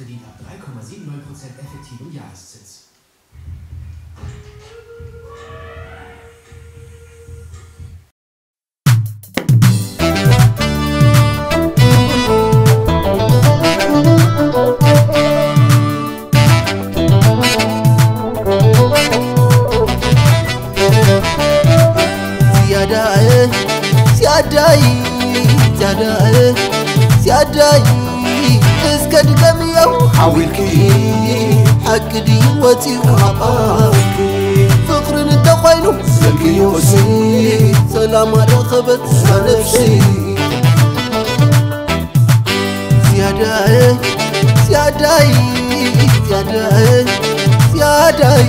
verdient ab 3,79% effektiven Jahreszins. سياداي اسكد كميو حاولكي حكدي واتي وحقاكي فقر نتقوينو سلكي يوسي سلام رخبت نفسي سياداي سياداي سياداي سياداي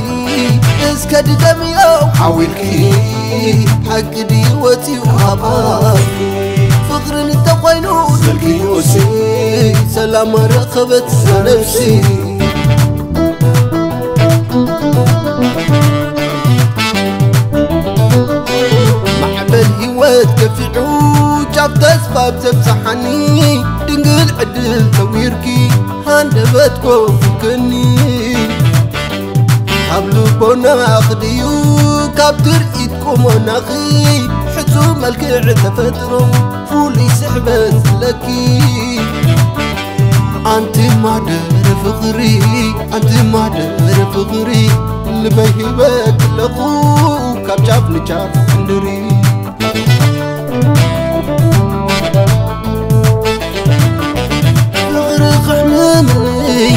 اسكد كميو حاولكي حكدي واتي وحقاكي فقر نتقوينو سلكي يوسي سلام رخبت نفسي محبل هوات كفعو جاب تسباب تبسحني دنقل عدل تويركي هاندبتكو فكني حبلو بونا أخديو كابتر إيدكم وناخي حسو ملكع تفترو فولي سحبت لكي أنت مادر فقري أنت مادر فقري اللي بيهبك لخو كاب جاب نجاب حندري الغرق حمامي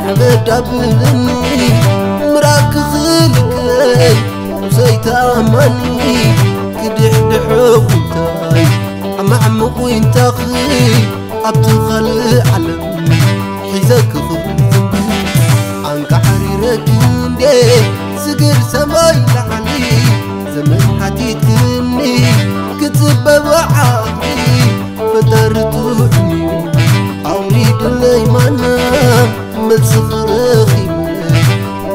عبد عبدني مراك خلقي وزيت أماني كدح دحوكتاي أما عمق وين تاخي أبتغل علم حيزك خذ عنك حريرك دي سقر سماي لعني زمن حديثني كتب وعاقي فترتوني أريد الليمانة من صغر خيمة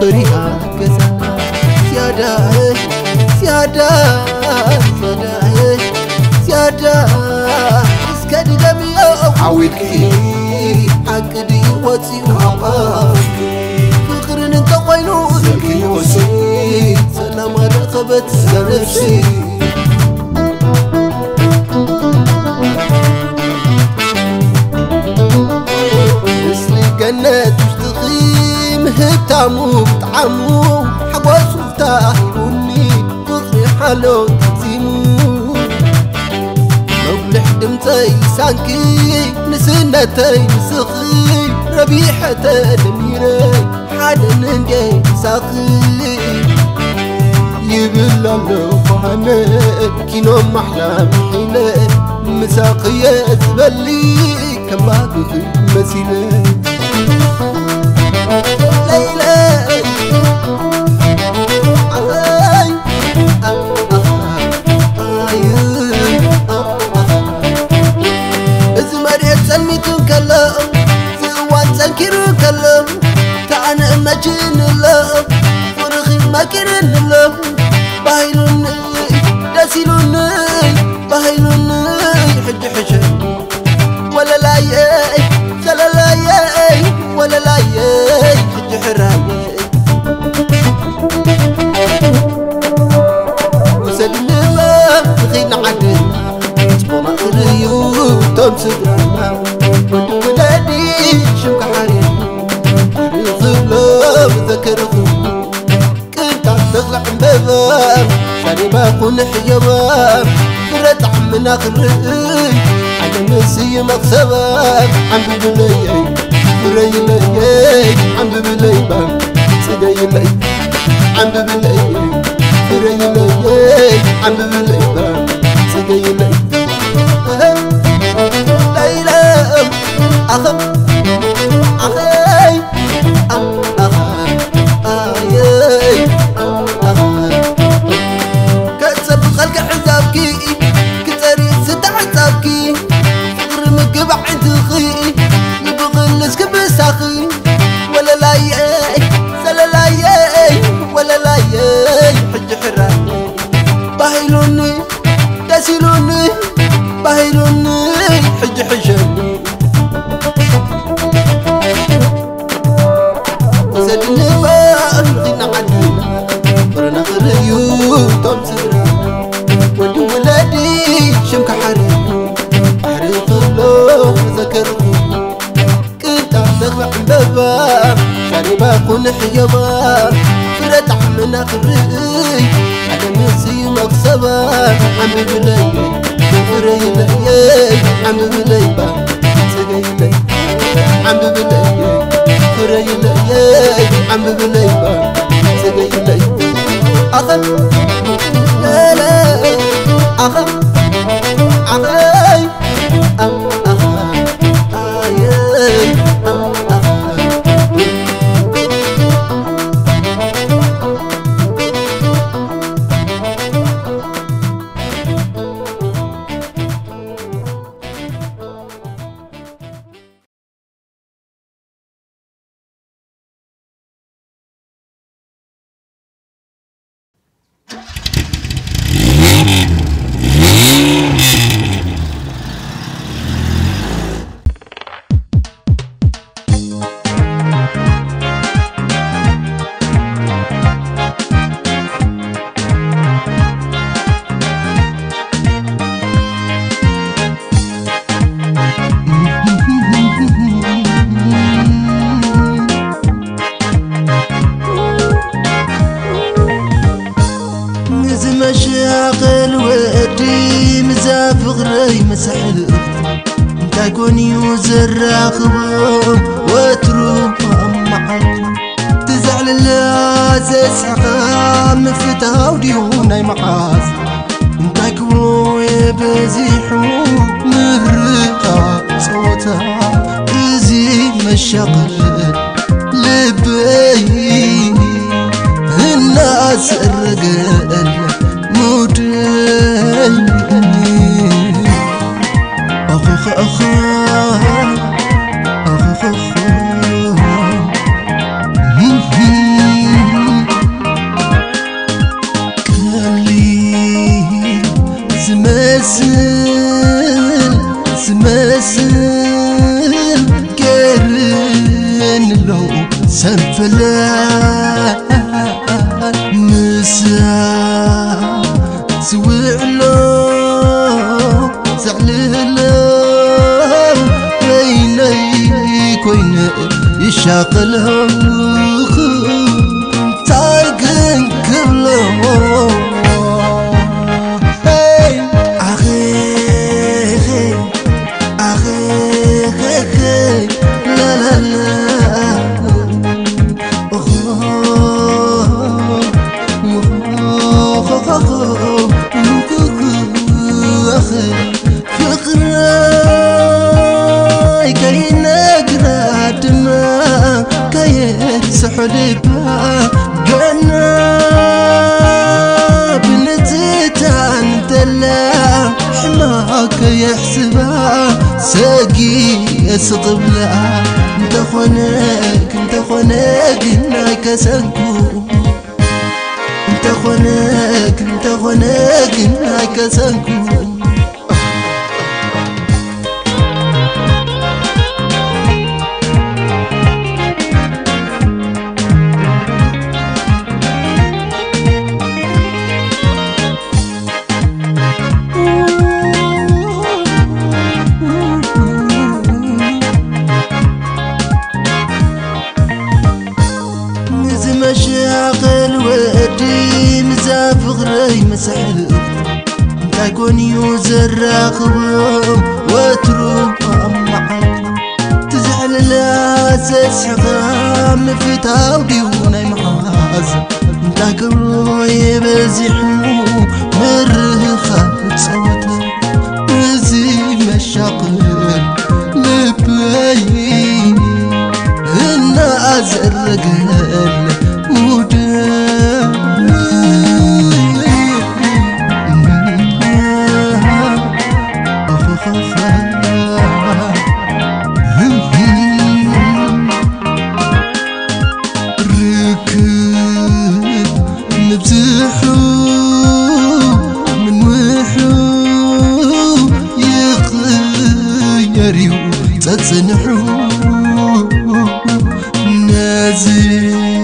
طريقة كذا سيادة سيادة سيادة سيادة اسكد دميو حاولكي حكدي واتي وحقاكي فقر نتقوينو سلكي يوسي سلام رقبت نفسي مثلي جنات مشتغي مهتامو بطعمو حواس وفتاحلوني فقري حالو تزيمو مولح دمتي سانكي نسنتي مسخي ربيحة دميري حالا ننجي ساقي يبلا له فهمي كينو محلام حيلي مساقية تبلي كما بغي مسيلي ليلي سلميتون كلام زوان سلكيرو كلام تعنا مجن اللام فرخي مكرن اللام باهيلوني داسيلوني باهيلوني حج حجن ولا لاي سلا لاي ولا لاي حج حراي وسلم خين عدنا تبغى خريو تمسك ولادي شوك حريم ظلام ذكره كنت عتغلع بابام شاري باكون حيوان فرت عم ناخري على نسي مقصبام عم ببلي فري لي عم ببلي بام سدي لي عم ببلي فري لي عم ببلي بام سدي لي ليلى أخي أخي أخي كتب خلق حسابكي كتري ست حسابكي فقر مقب عند خي يبغى نسكب ساخي ولا لاي سلا لاي ولا لاي حج حراني باهيلوني داسيلوني باهيلوني حج حجاني نبار غينا عدنا برنا خريو توم سبرا ولي ولادي شمك حريق الله ذكرني كنت أفتخ عمبابا شاربا كون حيبا فرد عمنا خري على نسي مقصبا عم بلاي فري لاي عم بلاي با سجي لاي عم بلاي فري لاي عم بلاي با سجي لاي أخذ لا لا أخذ عماي مشاغل ودي مزافغ ري مسحل تاكوني وزراخبهم وتروح معك تزعل اللازس حقام فتها وديوناي معاز تاكو يبزيحو مرقا صوتها تزي مشاغل لبي الناس الرجال موديني أخ أخ أخ أخ كلي سمسل كرن لو سنفلا مسا سوعلو زعللو ويني كوين يشاقلهم تارقن كبلو أخي لا لا لا فقراي كي نقرا دماء كي سحلبها قنا بنتتان دلا حماك يحسبها ساقي يسطبلها انت خونك انك سنكو انت خونك انك سنكو مشاغل ودي مزافغ ري مسحل تاكوني وزراخبهم وتروح معك تزعل لاسس حقام فتها وديوناي محاز تاكرو يبزحو مرخة تصوتها مزي مشاغل لبايني الناس الرجال ركب نبزحو من وحو يغيريو تتسنحو نازل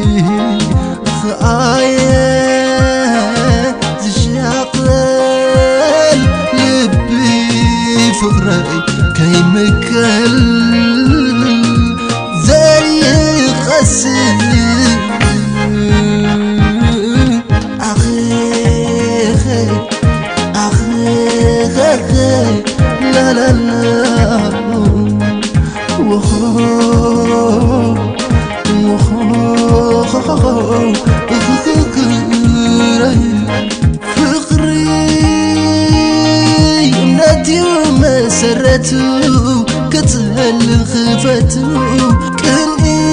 مسرته كتهل خفتو كني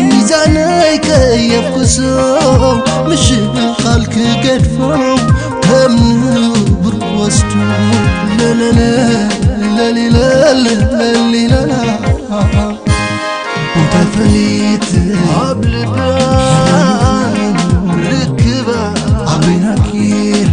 ميزاني كيف كسو مش خالك قدفو كم بروستو لا لا لا لا لا لا لا لا لا وتفليت قبل بان ركبة عبينا كير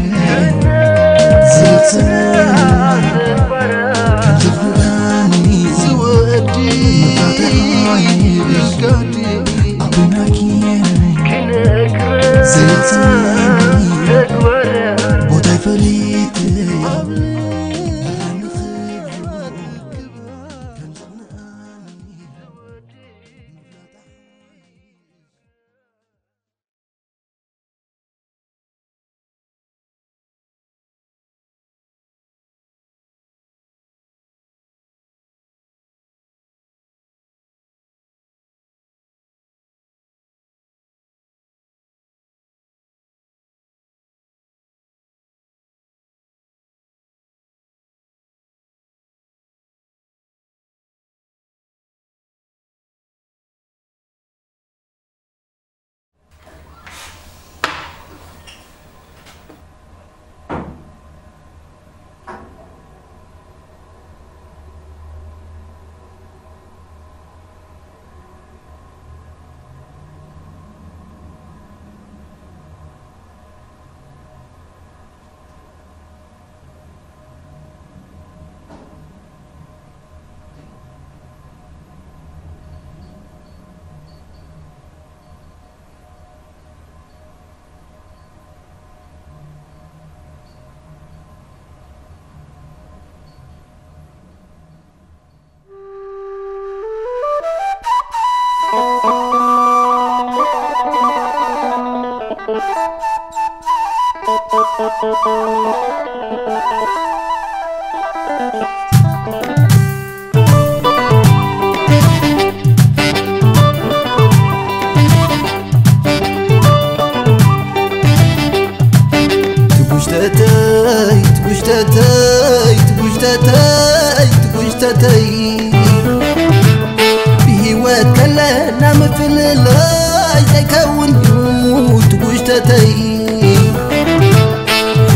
بهوات كلنا مثل الله يكون يموت وجتتي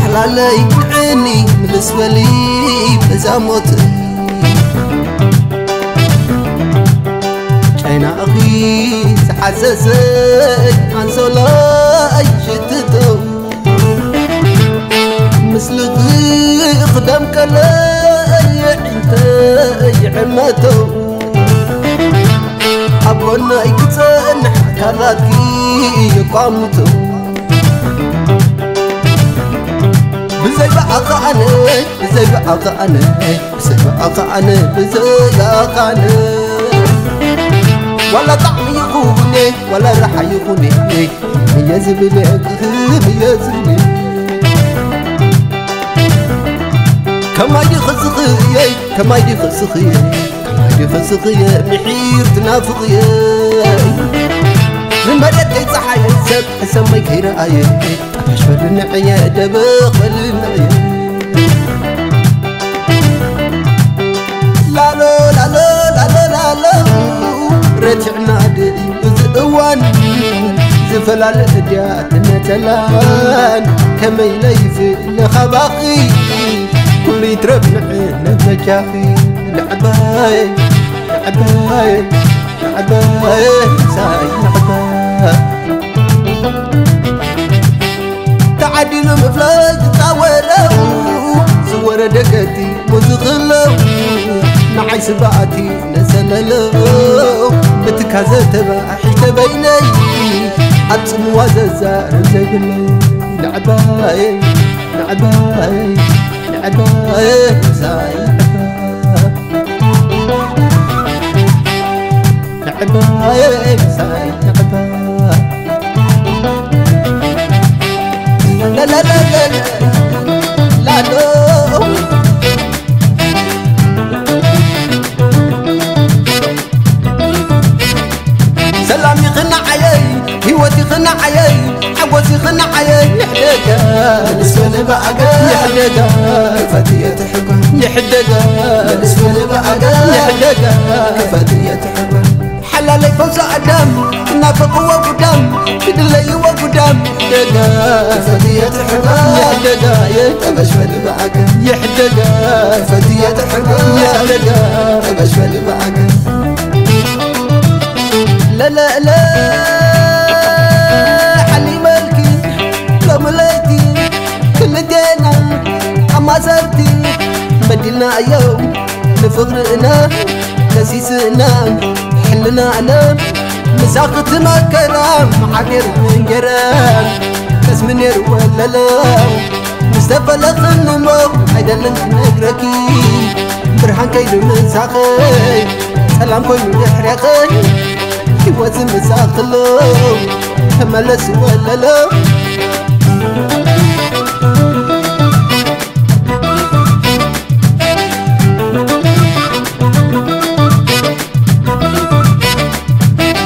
حلالي عيني من الاسفلي بزاموت انا اخي حساسي عن صلاي شتتو مثل خدام كلاي عينتي عمتو أبونا يكتن حكالاتكي يقامتو بزي بأقاني بزي بأقاني بزي بأقاني بزي بأقاني ولا طعم يخوني ولا رح يخوني ميزبني ميزبني كما يخزخي كما يخزخي يفسخي محير تنافقي من مريت يصحى ينسب حسن ما يكير آيه أشفر النعية دبق النعية لا لا لا لا لا لا لا رجعنا دي بزقوان زفلال الديات نتلان كما يليف لخباقي كل يترب نعين مجاخي لعباي لعباي لعباي ساي لعباي تعديل مفلاج تاولو زور دقتي مزغلو نعي سبعتي نسللو بتكازت باحش تبيني أتصم وززار زيبلي لعباي لعباي لعباي ساي لعباي ساي لعباي لا لا لا لا لا لا سلام خنعي هيوتي خنعي حوسي خنعي يحدقا بالنسبة لبعقا يحدقا كفاتية تحبه يحدقا بالنسبة لبعقا يحدقا كفاتية تحبه حلالي فوز أدم نافق وقدام بدلي وقدام يحدقا كفاتية تحبه يحدقا بالنسبة لبعقا يحدقا كفاتية تحبه يحدقا بالنسبة لبعقا لا لا لا حلي ملكي لا ملايتي كل دينا أما زرتي بدلنا يوم لفقرنا نسيسنا حلنا أنا مساقط ما كرام حقر من جرام ناس من ولا لا مصطفى لخن مو عيدا لنك نقركي برحان كيدو من ساقي سلام كوي يحرقي يوازن مساقلو تملس ولا لا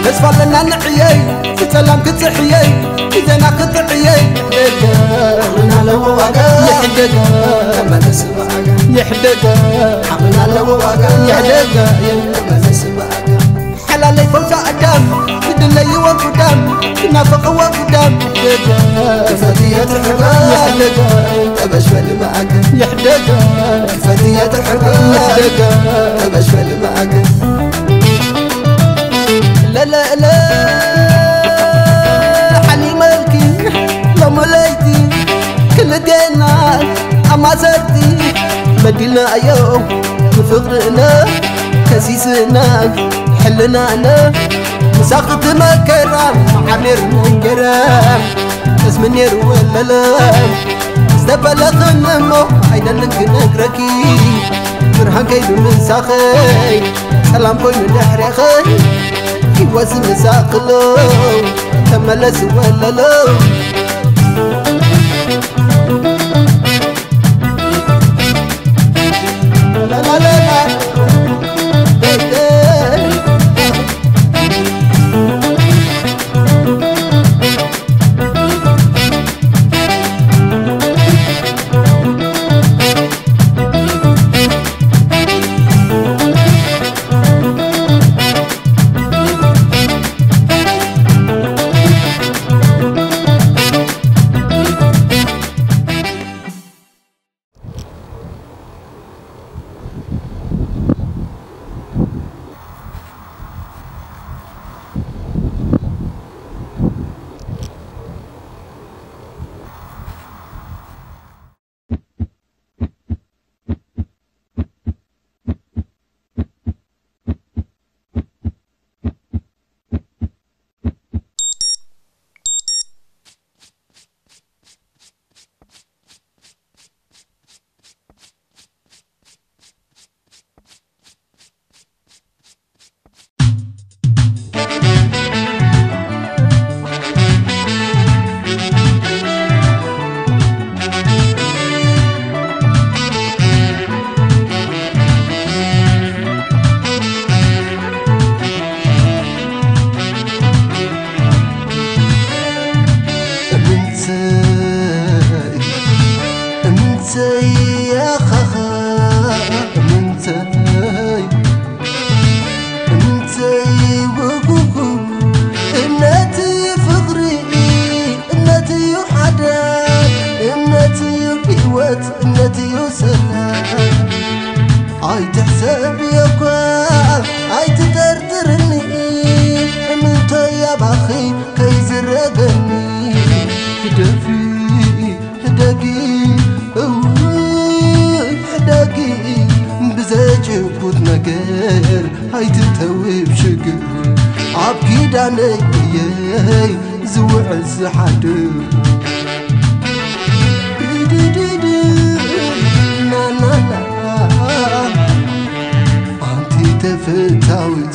نسفر لنا نحيي سلام كتحيي إذا ناخد عيي عقلنا لو وقا يحدقا لما نسمع يحدقا عقلنا لو وقا يحدقا لما نسمع حلالي فوز أدم بدلي وقدام نافق وقدام كفاتية تحبه يحدقا بالنسبة لبعقا يحدقا كفاتية تحبه يحدقا بالنسبة لبعقا لا لا لا حني ملكي لا ملايتي كل دينا أما زرتي بدلنا يوم بفقرنا كسيسنا حلنا أنا مساقط ما كرام عمير من جرام اسم نير ولا لا استبلا خنمو عيدا لنك نقركي برهان كيدو من ساخي سلام كوي من نحرقي يوازن مساقلو تملس ولا لا لا لا لا اي تحسب ياكا اي تدردرني انت يا باخي كيزرقني دفي دقي دقي بزاجبوت نجر هاي تتوي بشقر عبكي داني زوع الزحادر تفتاوت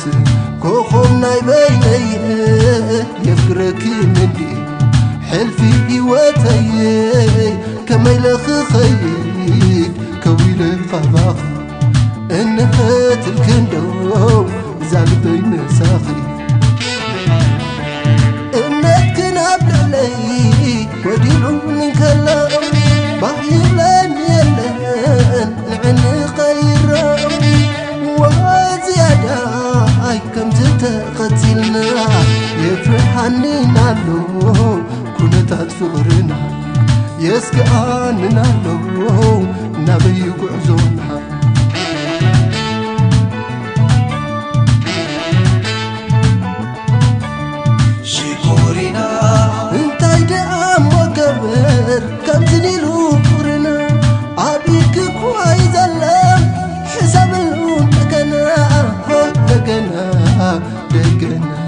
كوخم ناي بيني يفكرك مندي حلفي إيواتي كما يلخ خيد كويل قباخ إنها تلكندو زال بين ساخي يفرحني نالو كنتات فقرنا يسكأن نالو نبي يقعزونها شكورنا انت يدعم وكبر كم تنيلو قرنا عبيك كوايز اللهم حساب اللون لكنا عندكنا لكنا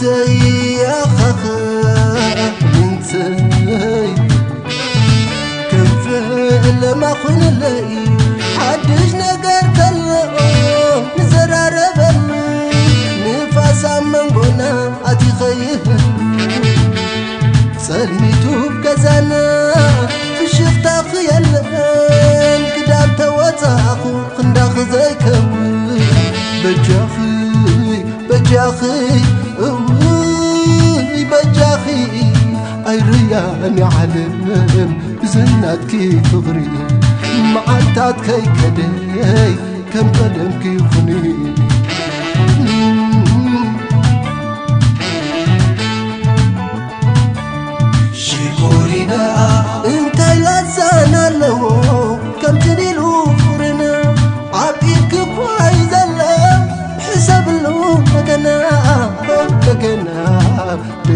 يا خخ لما خن لي حدش نقر كله نزرار بلي نفاس من بنا عتي خيه سلميتو بكزانا في الشفتا خيالن كدام تواتاخو خنداخ زيكو بجاخي بجاخي أي ريان علم بزناتكي تغري معتاتكي كدي كم قدمكي خني شكورنا انت لسانا له كم تديلو فرنا عبيك كوايز اللهم حساب اللون لكنا عندكنا لكنا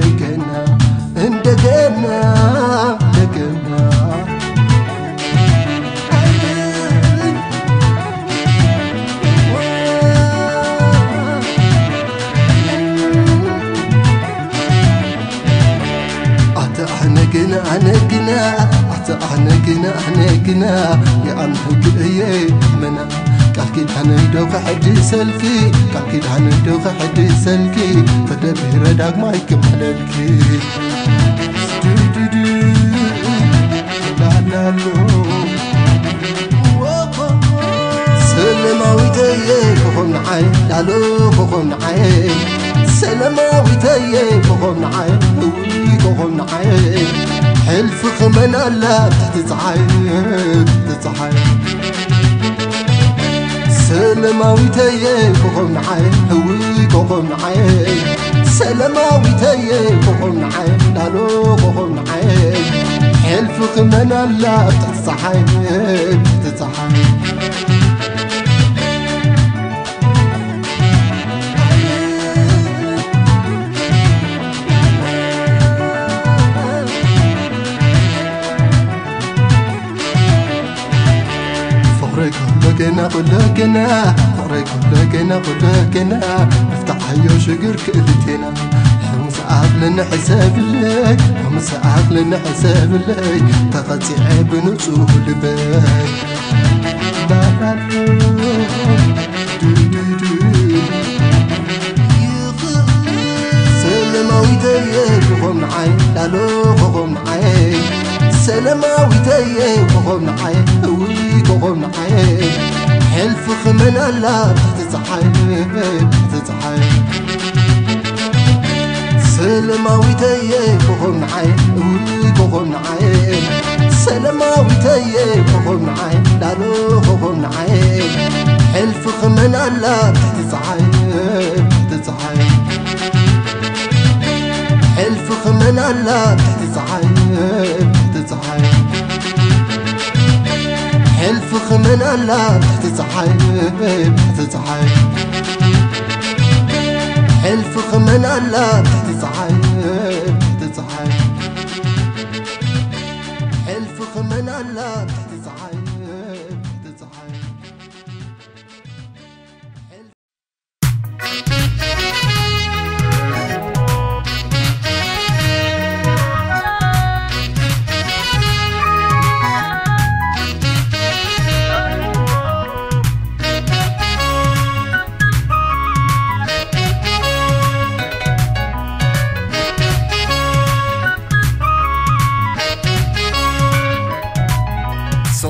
أحنقنا يا أنهق إيه منا كاكيد هندوخ حد سلكي كاكيد هندوخ حد سلكي تدبير داك ما يكملكي لا سلماويتي بخون عي لالو بخون عي سلماويتي بخون عي بخون عي حلف خمنا لا تتصحي سلماويتي بخون عي بخون عي سلماويتي بخون عي لالو بخون عي حلف خمنا لا تتصحي كلنا نفتح هيو شجر كلتنا خمس عقلنا حساب اللي خمس عقلنا حساب اللي تقطيع بنصوح الباي سلماويتي بخون عي لالو بخون عي سلماويتي بخون عي بخون عي حلف خمنا لا تتصحي سلماويتي بخون عي بخون عي سلماويتي بخون عي لالو بخون عي حلف خمنا لا تتصحي حلف خمنا لا تتصحي حلف خمنا لا تتصحي حلف خمنا لا تتصحي حلف خمنا لا تتصحي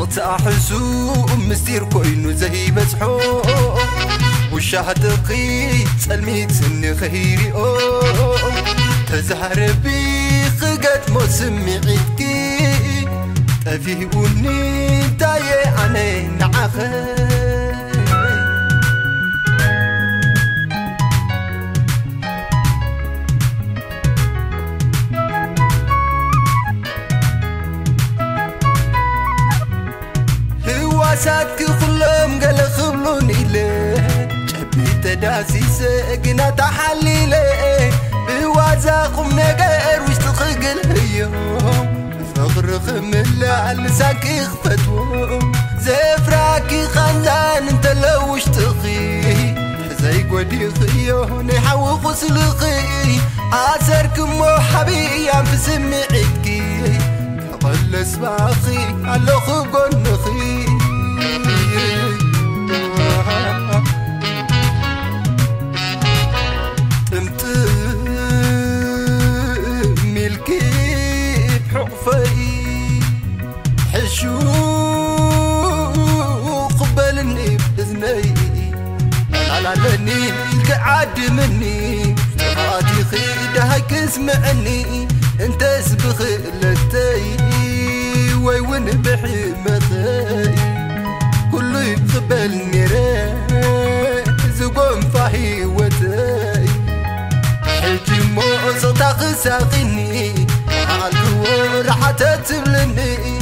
صوت أحسو مستير كوينو زي بزحو وشهدقي سلميتني خيري تزهربي خقت مسمعتكي تفيقوني تاي عني نعخي هواساتك كلهم قال خبلوني ليه جبي تداسي ساقنا تحليلي بوازاقم نقر وش تخقل هيو فغر خملا لساكي خفتو زفراكي خانزان انت لو وش تخي زي قودي خيو نحو خسلقي عسركم وحبي عم في سمعتكي قل سباخي على خقن نخي انت ملكي بحقفي حشو قبلني بإذني على قعد مني اشتغاتي خيدها كسمعني انت اسبخ لتي وين بحمتي كله يقبلني زقوم فاهي وتاي حجي موزة تخساقني عالقوة راح تتبلني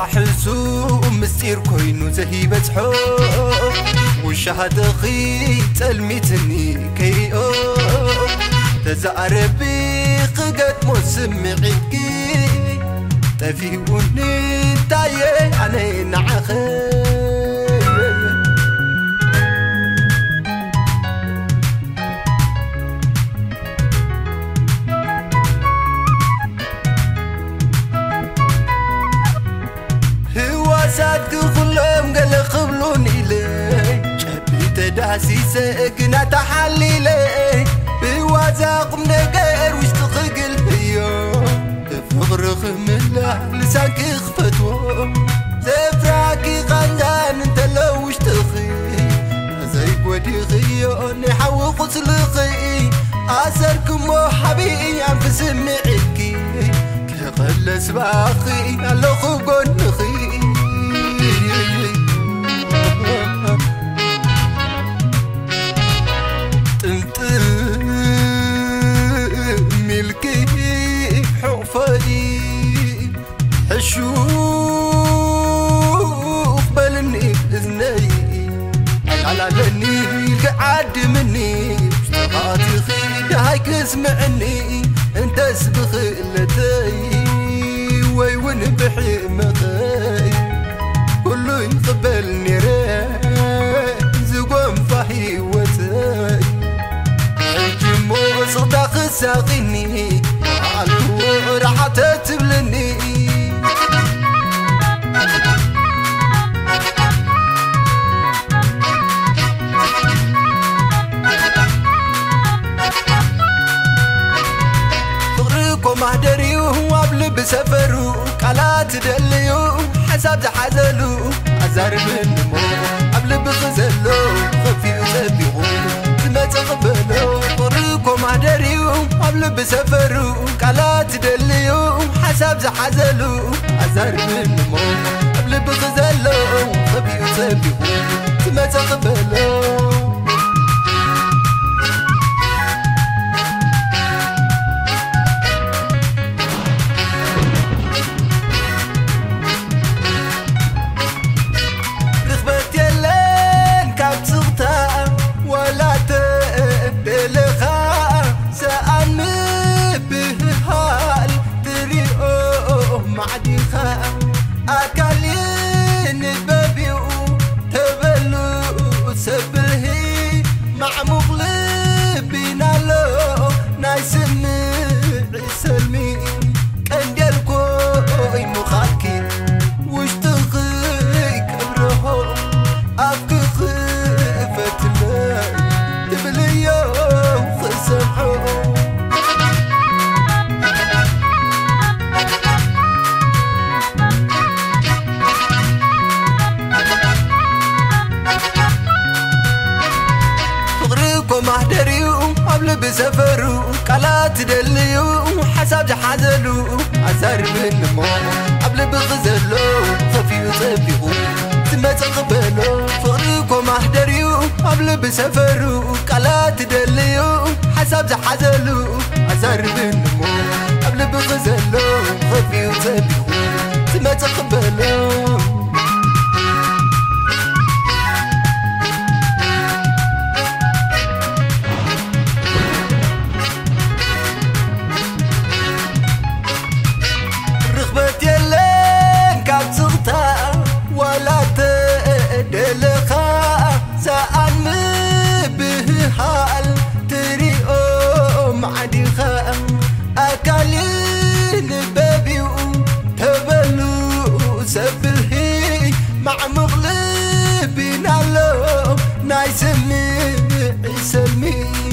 أحسو مستير كوينو زي بزحو وشهدقي تلميتني كيو تزعربي ققت مسمعكي تفيقوني تايه عني نعخي هواساتك كلهم قال خبلوني ليه جبي تداسي ساقنا تحليلي بوازاقم نقر وش تخقل هيو تفغر خملا لسانكي خفتو زفراكي غنان انت لو وش تخي زي قودي خيو نحو خسلقي عسركم وحبي عم في سمعتكي كغل سباخي على خقن نخي انت ملكي بحقفي حشو قبلني بإذني على قعد مني اشتغاتي خيدها كسمعني انت اسبخ لتي وين بحمتي كله يقبلني زقوم فاهي وتاي حجي موصة تخساقني عالقوة راح تتبلني مهدريو وابل بسفرو قالات دليو حساب زحزلو عزار من مو قبل بخزلو خفيو سبيغو ما تقبلو طريقو مهدريو وابل بسفرو قالات دليو حساب زحزلو عزار من مو قبل بخزلو خفيو سبيغو ما تقبلو أكلين بابيو تبلو سب محدريو قبل بسفرو قالات دليو حساب جحازلو عزار بالنمو قبل بغزلو خفيو صبيو سما تقبلو فقريكو محدريو قبل بسفرو قالات دليو حساب جحازلو عزار بالنمو قبل بغزلو خفيو صبيو سما تقبلو سبلهي مع مغلبين علو ناي سمي